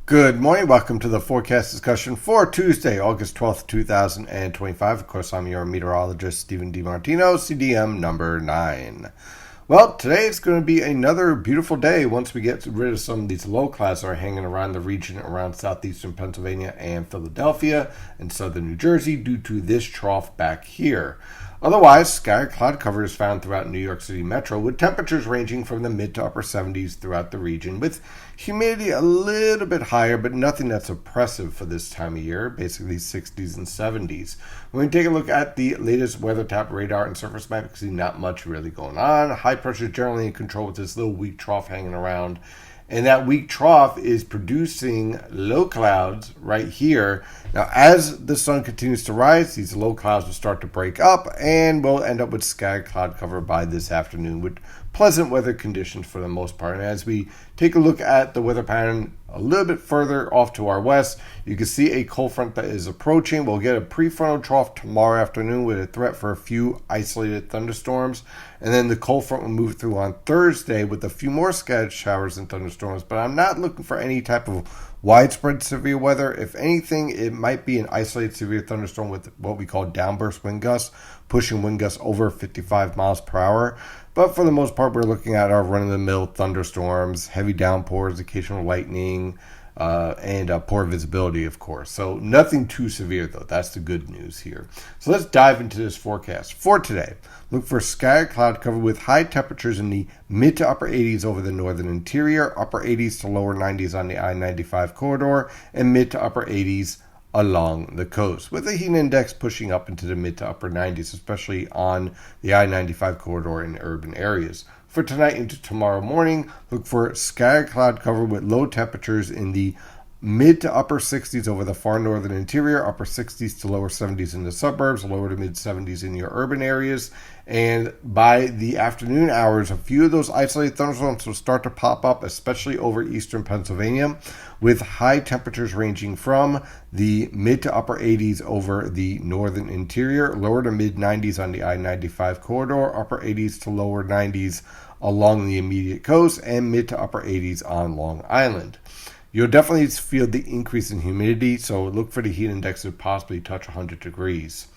Good morning. Welcome to the forecast discussion for Tuesday, August 12th, 2025. Of course, I'm your meteorologist, Stephen DiMartino, CDM number 9. Well, today is going to be another beautiful day once we get rid of some of these low clouds that are hanging around the region around southeastern Pennsylvania and Philadelphia and southern New Jersey due to this trough back here. Otherwise, scattered cloud cover is found throughout New York City metro with temperatures ranging from the mid to upper 70s throughout the region with humidity a little bit higher, but nothing that's oppressive for this time of year, basically 60s and 70s. When we take a look at the latest weather tap radar and surface map, you can see not much really going on. High pressure is generally in control with this little weak trough hanging around. And that weak trough is producing low clouds right here. Now, as the sun continues to rise, these low clouds will start to break up, and we'll end up with scattered cloud cover by this afternoon with pleasant weather conditions for the most part. And as we take a look at the weather pattern a little bit further off to our west, you can see a cold front that is approaching. We'll get a prefrontal trough tomorrow afternoon with a threat for a few isolated thunderstorms. And then the cold front will move through on Thursday with a few more scattered showers and thunderstorms. But I'm not looking for any type of widespread severe weather. If anything, it might be an isolated severe thunderstorm with what we call downburst wind gusts, pushing wind gusts over 55 miles per hour. But for the most part, we're looking at our run-of-the-mill thunderstorms, heavy downpours, occasional lightning, and poor visibility, of course. So nothing too severe, though. That's the good news here. So let's dive into this forecast. For today, look for scattered cloud cover with high temperatures in the mid to upper 80s over the northern interior, upper 80s to lower 90s on the I-95 corridor, and mid to upper 80s along the coast, with the heat index pushing up into the mid to upper 90s, especially on the I-95 corridor in urban areas. For tonight into tomorrow morning, look for scattered cloud cover with low temperatures in the mid to upper 60s over the far northern interior, upper 60s to lower 70s in the suburbs, lower to mid 70s in your urban areas. And by the afternoon hours, a few of those isolated thunderstorms will start to pop up, especially over eastern Pennsylvania, with high temperatures ranging from the mid to upper 80s over the northern interior, lower to mid 90s on the I-95 corridor, upper 80s to lower 90s along the immediate coast, and mid to upper 80s on Long Island. You'll definitely feel the increase in humidity, so look for the heat index to possibly touch 100 degrees.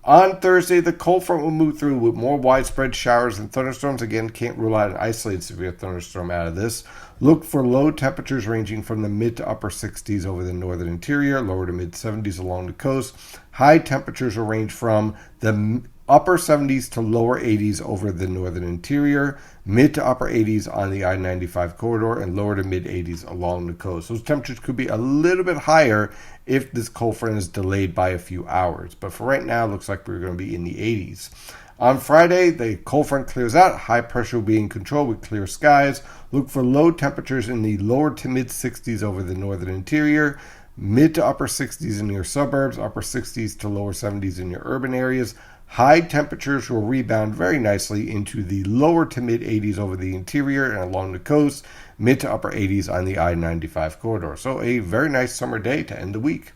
On Thursday, the cold front will move through with more widespread showers and thunderstorms. Again, can't rule out an isolated severe thunderstorm out of this. Look for low temperatures ranging from the mid to upper 60s over the northern interior, lower to mid 70s along the coast. High temperatures will range from the upper 70s to lower 80s over the northern interior, mid to upper 80s on the I-95 corridor, and lower to mid 80s along the coast. Those temperatures could be a little bit higher if this cold front is delayed by a few hours. But for right now, it looks like we're going to be in the 80s. On Friday, the cold front clears out. High pressure will be in control with clear skies. Look for low temperatures in the lower to mid 60s over the northern interior, mid to upper 60s in your suburbs, upper 60s to lower 70s in your urban areas. High temperatures will rebound very nicely into the lower to mid 80s over the interior and along the coast, mid to upper 80s on the I-95 corridor. So a very nice summer day to end the week.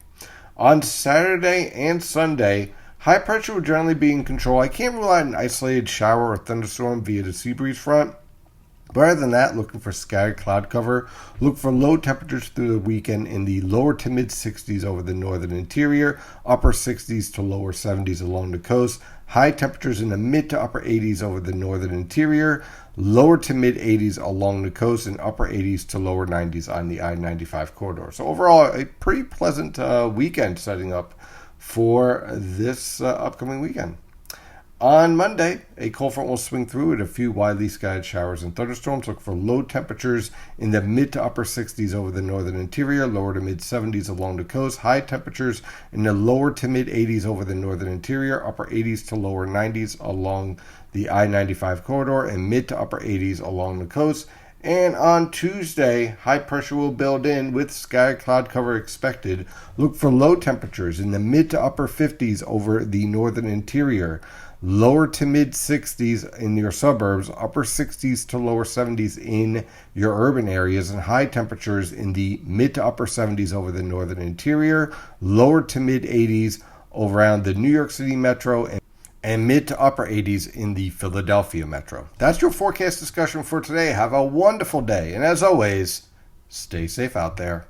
On Saturday and Sunday, high pressure will generally be in control. I can't rule out an isolated shower or thunderstorm via the sea breeze front. But other than that, looking for scattered cloud cover. Look for low temperatures through the weekend in the lower to mid 60s over the northern interior, upper 60s to lower 70s along the coast. High temperatures in the mid to upper 80s over the northern interior, lower to mid 80s along the coast, and upper 80s to lower 90s on the I-95 corridor. So overall, a pretty pleasant weekend setting up for this upcoming weekend. On Monday, a cold front will swing through with a few widely scattered showers and thunderstorms. Look for low temperatures in the mid to upper 60s over the northern interior, lower to mid 70s along the coast. High temperatures in the lower to mid 80s over the northern interior, upper 80s to lower 90s along the I-95 corridor, and mid to upper 80s along the coast. And on Tuesday, high pressure will build in with scattered cloud cover expected. Look for low temperatures in the mid to upper 50s over the northern interior, lower to mid 60s in your suburbs, upper 60s to lower 70s in your urban areas, and high temperatures in the mid to upper 70s over the northern interior, lower to mid 80s around the New York City metro, and mid to upper 80s in the Philadelphia metro. That's your forecast discussion for today. Have a wonderful day, and as always, stay safe out there.